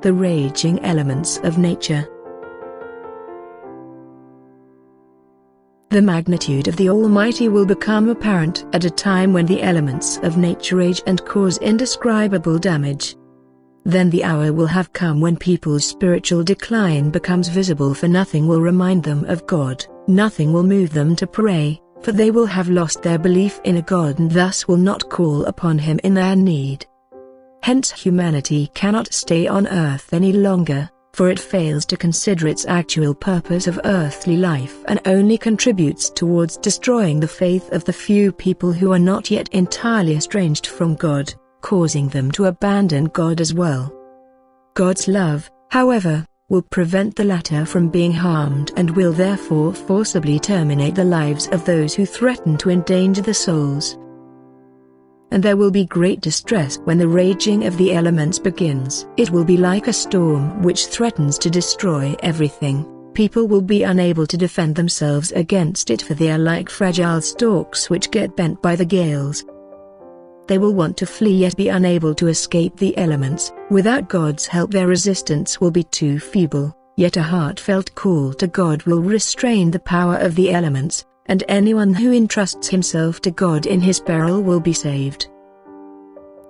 the raging elements of nature. The magnitude of the Almighty will become apparent at a time when the elements of nature rage and cause indescribable damage. Then the hour will have come when people's spiritual decline becomes visible, for nothing will remind them of God, nothing will move them to pray, for they will have lost their belief in a God and thus will not call upon Him in their need. Hence humanity cannot stay on earth any longer, for it fails to consider its actual purpose of earthly life and only contributes towards destroying the faith of the few people who are not yet entirely estranged from God, causing them to abandon God as well. God's love, however, will prevent the latter from being harmed and will therefore forcibly terminate the lives of those who threaten to endanger the souls. And there will be great distress when the raging of the elements begins. It will be like a storm which threatens to destroy everything. People will be unable to defend themselves against it, for they are like fragile stalks which get bent by the gales. They will want to flee yet be unable to escape the elements. Without God's help their resistance will be too feeble, yet a heartfelt call to God will restrain the power of the elements, and anyone who entrusts himself to God in his peril will be saved.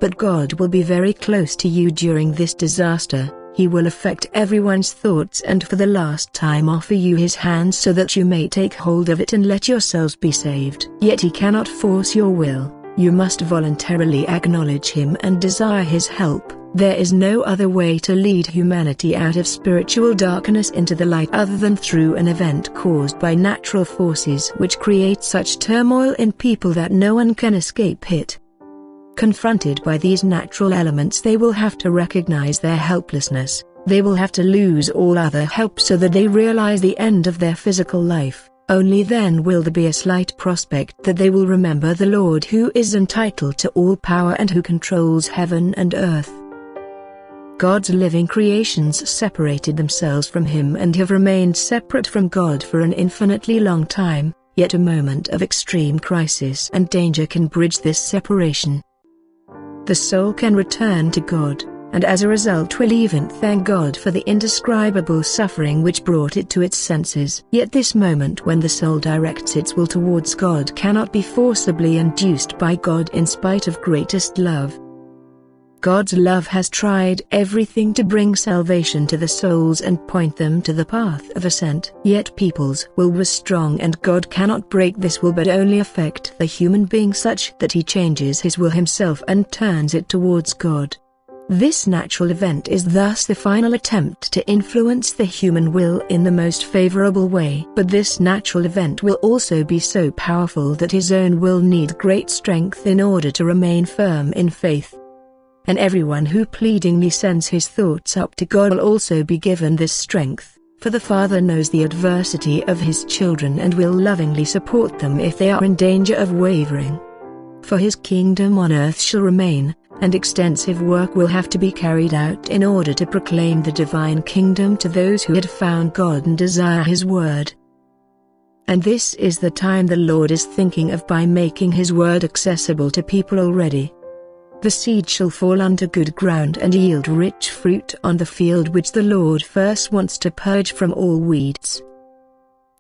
But God will be very close to you during this disaster. He will affect everyone's thoughts and for the last time offer you His hand so that you may take hold of it and let yourselves be saved. Yet He cannot force your will. You must voluntarily acknowledge Him and desire His help. There is no other way to lead humanity out of spiritual darkness into the light other than through an event caused by natural forces which create such turmoil in people that no one can escape it. Confronted by these natural elements, they will have to recognize their helplessness. They will have to lose all other help so that they realize the end of their physical life. Only then will there be a slight prospect that they will remember the Lord who is entitled to all power and who controls heaven and earth. God's living creations separated themselves from Him and have remained separate from God for an infinitely long time, yet a moment of extreme crisis and danger can bridge this separation. The soul can return to God, and as a result will even thank God for the indescribable suffering which brought it to its senses. Yet this moment when the soul directs its will towards God cannot be forcibly induced by God in spite of greatest love. God's love has tried everything to bring salvation to the souls and point them to the path of ascent. Yet people's will was strong and God cannot break this will but only affect the human being such that he changes his will himself and turns it towards God. This natural event is thus the final attempt to influence the human will in the most favorable way. But this natural event will also be so powerful that his own will need great strength in order to remain firm in faith. And everyone who pleadingly sends his thoughts up to God will also be given this strength, for the Father knows the adversity of His children and will lovingly support them if they are in danger of wavering. For His kingdom on earth shall remain, and extensive work will have to be carried out in order to proclaim the divine kingdom to those who had found God and desire His word. And this is the time the Lord is thinking of by making His word accessible to people already. The seed shall fall onto good ground and yield rich fruit on the field which the Lord first wants to purge from all weeds.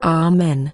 Amen.